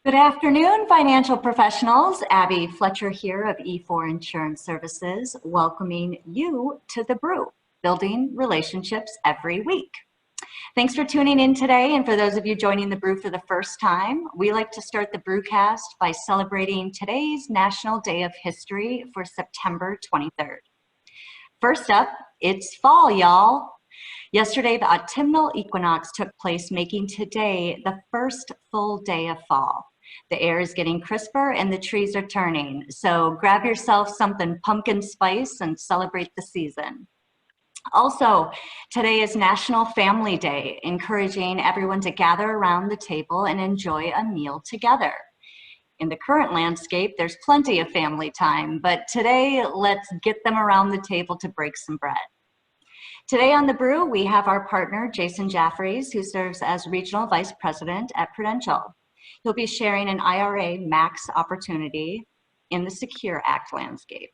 Good afternoon, financial professionals. Abby Fletcher here of E4 Insurance Services, welcoming you to The Brew, building relationships every week. Thanks for tuning in today, and for those of you joining The Brew for the first time, we like to start the Brewcast by celebrating today's National Day of History for September 23rd. First up, it's fall, y'all. Yesterday, the autumnal equinox took place, making today the first full day of fall. The air is getting crisper and the trees are turning, so grab yourself something pumpkin spice and celebrate the season. Also, today is National Family Day, encouraging everyone to gather around the table and enjoy a meal together. In the current landscape, there's plenty of family time, but today, let's get them around the table to break some bread. Today on The Brew, we have our partner, Jason Jaffries, who serves as Regional Vice President at Prudential. He'll be sharing an IRA max opportunity in the Secure Act landscape.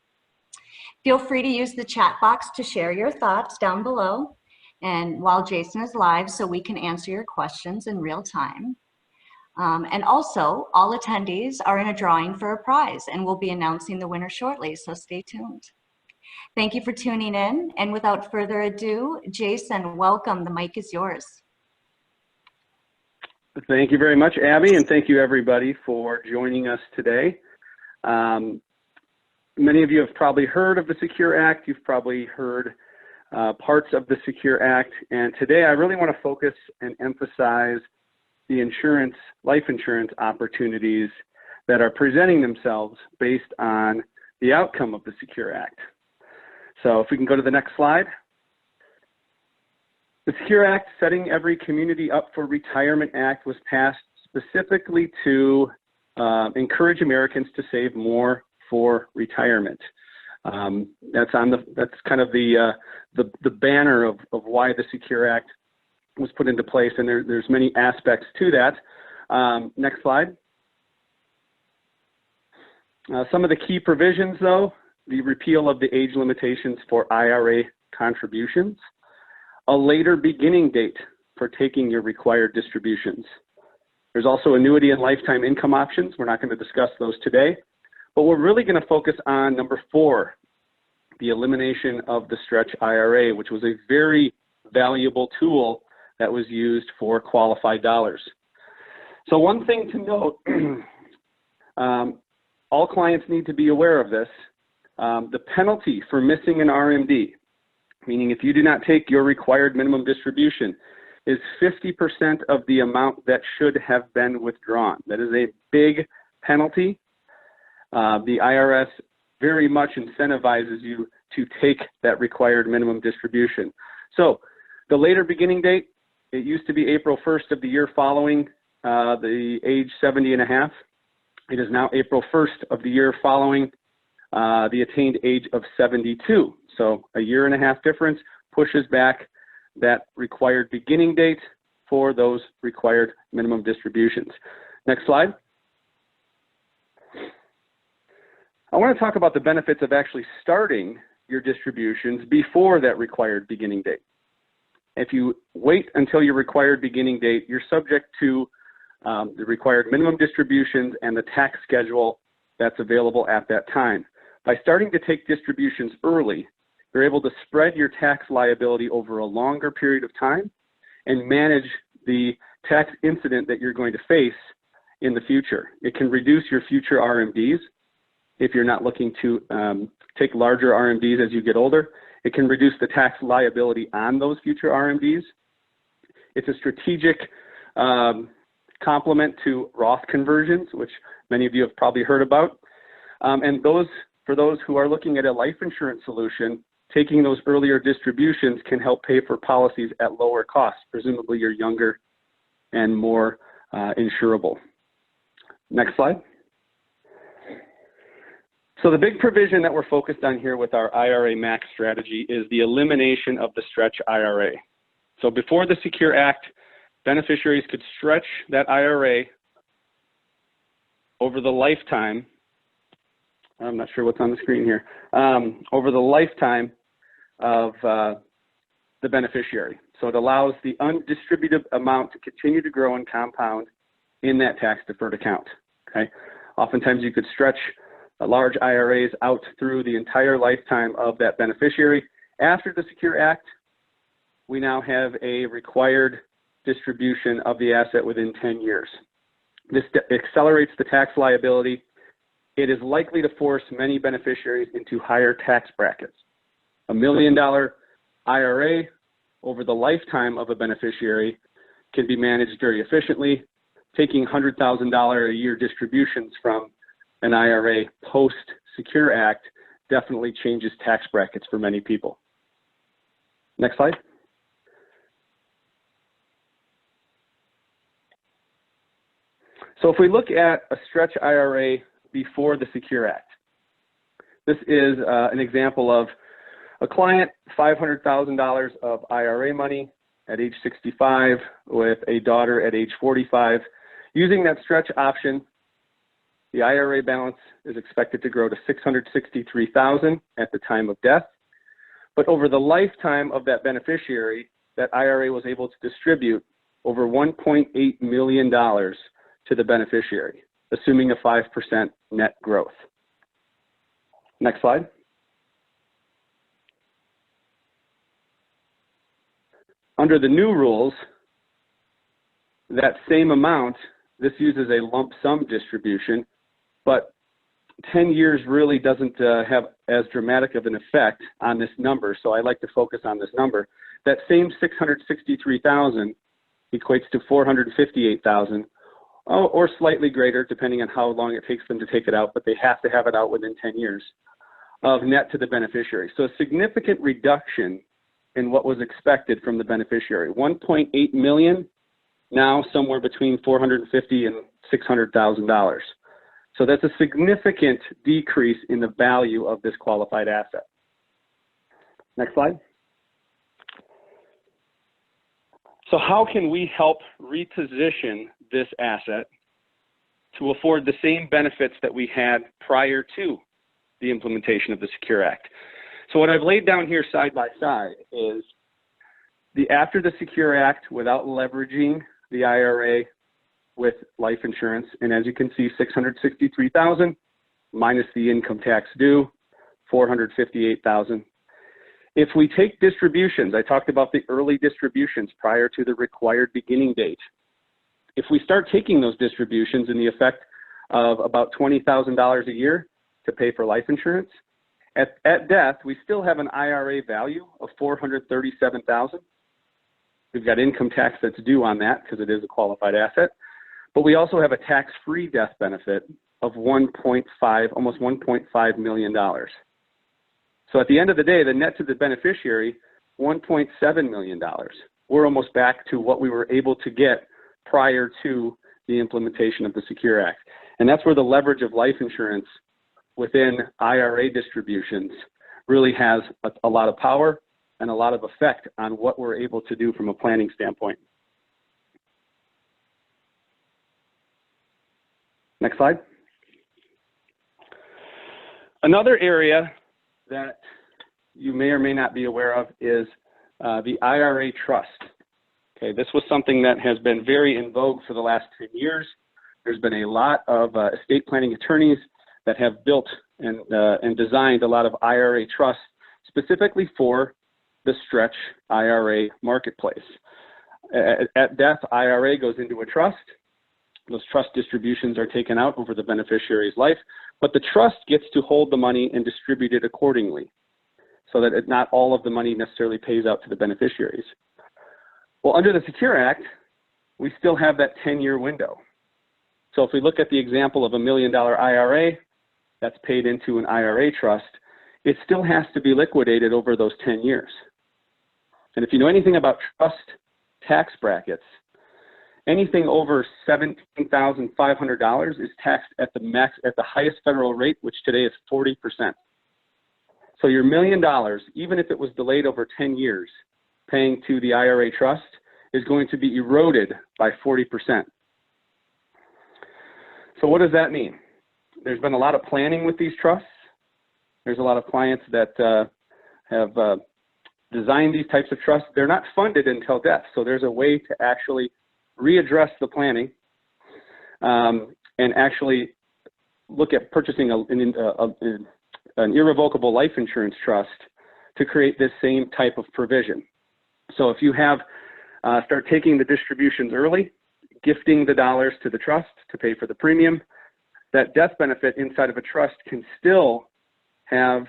Feel free to use the chat box to share your thoughts down below, and while Jason is live, so we can answer your questions in real time. And also, all attendees are in a drawing for a prize, and we'll be announcing the winner shortly, so stay tuned. Thank you for tuning in, and without further ado, Jason, welcome. The mic is yours. Thank you very much, Abby, and thank you everybody for joining us today. Many of you have probably heard of the Secure Act. You've probably heard parts of the Secure Act, and today I really want to focus and emphasize the life insurance opportunities that are presenting themselves based on the outcome of the Secure Act. So if we can go to the next slide. The Secure Act, Setting Every Community Up for Retirement Act, was passed specifically to encourage Americans to save more for retirement. That's kind of the banner of why the Secure Act was put into place, and there's many aspects to that. Next slide. Some of the key provisions, though: the repeal of the age limitations for IRA contributions, a later beginning date for taking your required distributions. There's also annuity and lifetime income options. We're not going to discuss those today, but we're really going to focus on number 4, the elimination of the stretch IRA, which was a very valuable tool that was used for qualified dollars. So one thing to note, all clients need to be aware of this. The penalty for missing an RMD, meaning if you do not take your required minimum distribution, is 50% of the amount that should have been withdrawn. That is a big penalty. The IRS very much incentivizes you to take that required minimum distribution. So the later beginning date, it used to be April 1st of the year following the age 70 and a half. It is now April 1st of the year following the attained age of 72. So a year and a half difference pushes back that required beginning date for those required minimum distributions. Next slide. I want to talk about the benefits of actually starting your distributions before that required beginning date. If you wait until your required beginning date, you're subject to the required minimum distributions and the tax schedule that's available at that time. By starting to take distributions early, you're able to spread your tax liability over a longer period of time and manage the tax incident that you're going to face in the future. It can reduce your future RMDs if you're not looking to take larger RMDs as you get older. It can reduce the tax liability on those future RMDs. It's a strategic complement to Roth conversions, which many of you have probably heard about. And for those who are looking at a life insurance solution, taking those earlier distributions can help pay for policies at lower costs. Presumably you're younger and more insurable. Next slide. So the big provision that we're focused on here with our IRA Max strategy is the elimination of the stretch IRA. So before the Secure Act, beneficiaries could stretch that IRA over the lifetime. I'm not sure what's on the screen here. Over the lifetime of the beneficiary. So it allows the undistributed amount to continue to grow and compound in that tax deferred account. okay? Oftentimes you could stretch large IRAs out through the entire lifetime of that beneficiary. After the Secure Act, we now have a required distribution of the asset within 10 years. This accelerates the tax liability. It is likely to force many beneficiaries into higher tax brackets. $1 million IRA over the lifetime of a beneficiary can be managed very efficiently. Taking $100,000 a year distributions from an IRA post-Secure Act definitely changes tax brackets for many people. Next slide. So if we look at a stretch IRA before the Secure Act, this is an example of a client, $500,000 of IRA money at age 65 with a daughter at age 45. Using that stretch option, the IRA balance is expected to grow to $663,000 at the time of death. But over the lifetime of that beneficiary, that IRA was able to distribute over $1.8 million to the beneficiary, assuming a 5% net growth. Next slide. Under the new rules, that same amount, this uses a lump sum distribution, but 10 years really doesn't have as dramatic of an effect on this number, so I like to focus on this number. That same $663,000 equates to $458,000, or slightly greater, depending on how long it takes them to take it out, but they have to have it out within 10 years of net to the beneficiary. So a significant reduction in what was expected from the beneficiary. 1.8 million, now somewhere between $450,000 and $600,000. So that's a significant decrease in the value of this qualified asset. Next slide. So how can we help reposition this asset to afford the same benefits that we had prior to the implementation of the Secure Act? So what I've laid down here side by side is after the Secure Act without leveraging the IRA with life insurance, and as you can see, $663,000 minus the income tax due, $458,000. If we take distributions, I talked about the early distributions prior to the required beginning date. If we start taking those distributions in the effect of about $20,000 a year to pay for life insurance, at death, we still have an IRA value of $437,000. We've got income tax that's due on that because it is a qualified asset. But we also have a tax-free death benefit of almost $1.5 million. So at the end of the day, the net to the beneficiary, $1.7 million. We're almost back to what we were able to get prior to the implementation of the Secure Act. And that's where the leverage of life insurance within IRA distributions really has a lot of power and a lot of effect on what we're able to do from a planning standpoint. Next slide. Another area that you may or may not be aware of is the IRA trust. Okay, this was something that has been very in vogue for the last 10 years. There's been a lot of estate planning attorneys that have built and designed a lot of IRA trusts specifically for the stretch IRA marketplace. At death, IRA goes into a trust. Those trust distributions are taken out over the beneficiary's life, but the trust gets to hold the money and distribute it accordingly so that not all of the money necessarily pays out to the beneficiaries. Well, under the Secure Act, we still have that 10-year window. So if we look at the example of $1 million IRA that's paid into an IRA trust, it still has to be liquidated over those 10 years. And if you know anything about trust tax brackets, anything over $17,500 is taxed at the highest federal rate, which today is 40%. So your $1 million, even if it was delayed over 10 years, paying to the IRA trust is going to be eroded by 40%. So what does that mean? There's been a lot of planning with these trusts. There's a lot of clients that have designed these types of trusts. They're not funded until death. So there's a way to actually readdress the planning. and actually look at purchasing an irrevocable life insurance trust to create this same type of provision. So if you have, start taking the distributions early, gifting the dollars to the trust to pay for the premium, that death benefit inside of a trust can still have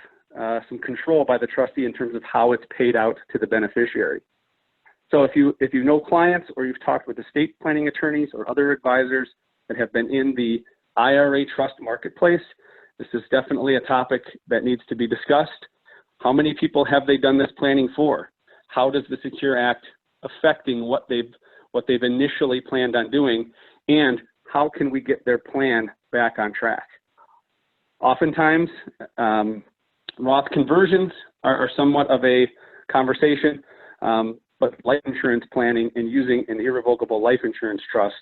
some control by the trustee in terms of how it's paid out to the beneficiary. So if you know clients or you've talked with estate planning attorneys or other advisors that have been in the IRA trust marketplace, this is definitely a topic that needs to be discussed. How many people have they done this planning for? How does the Secure Act affecting what they've initially planned on doing, and how can we get their plan back on track? Oftentimes, Roth conversions are somewhat of a conversation, but life insurance planning and using an irrevocable life insurance trust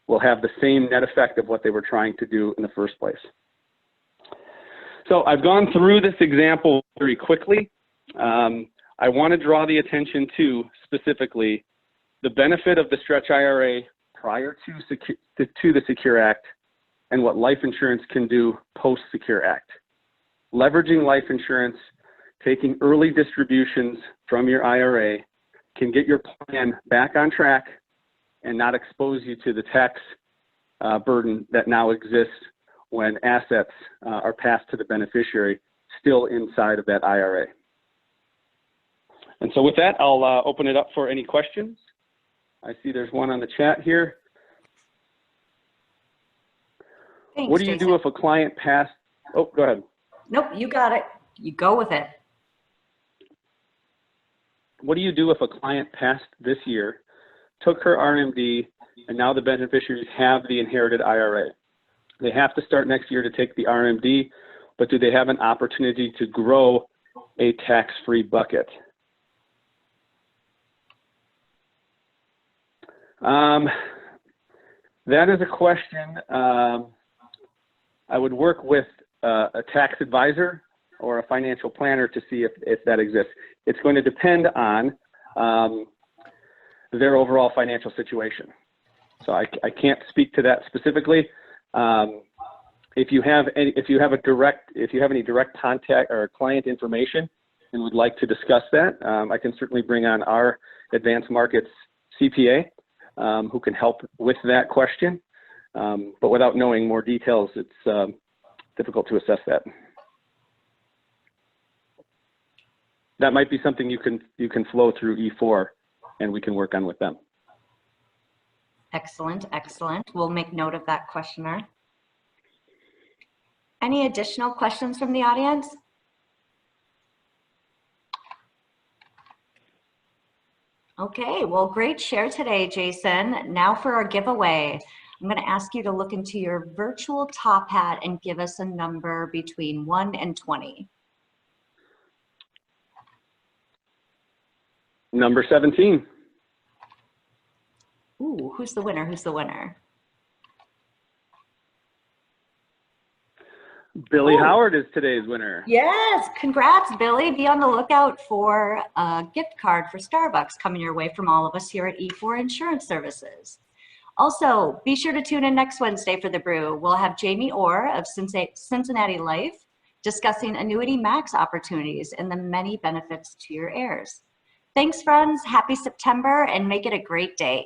will have the same net effect of what they were trying to do in the first place. So I've gone through this example very quickly. I want to draw the attention to specifically the benefit of the Stretch IRA prior to the Secure Act and what life insurance can do post-Secure Act. Leveraging life insurance, taking early distributions from your IRA can get your plan back on track and not expose you to the tax burden that now exists when assets are passed to the beneficiary still inside of that IRA. And so with that, I'll open it up for any questions. I see there's one on the chat here. Thanks, what do you Jason. do if a client passed? Oh, go ahead. Nope, you got it. You go with it. What do you do if a client passed this year, took her RMD, and now the beneficiaries have the inherited IRA? They have to start next year to take the RMD, but do they have an opportunity to grow a tax-free bucket? That is a question. I would work with a tax advisor or a financial planner to see if that exists. It's going to depend on their overall financial situation. So I can't speak to that specifically. If you have any direct contact or client information and would like to discuss that, I can certainly bring on our advanced markets CPA who can help with that question. But without knowing more details, it's difficult to assess that. That might be something you can flow through E4 and we can work on with them. Excellent, excellent. We'll make note of that, questioner. Any additional questions from the audience? Okay, well, great share today, Jason. Now for our giveaway. I'm going to ask you to look into your virtual top hat and give us a number between 1 and 20. Number 17. Ooh, who's the winner? Who's the winner? Billy Ooh. Howard is today's winner. Yes, congrats, Billy. Be on the lookout for a gift card for Starbucks coming your way from all of us here at E4 Insurance Services. Also, be sure to tune in next Wednesday for The Brew. We'll have Jamie Orr of Cincinnati Life discussing annuity max opportunities and the many benefits to your heirs. Thanks, friends. Happy September, and make it a great day.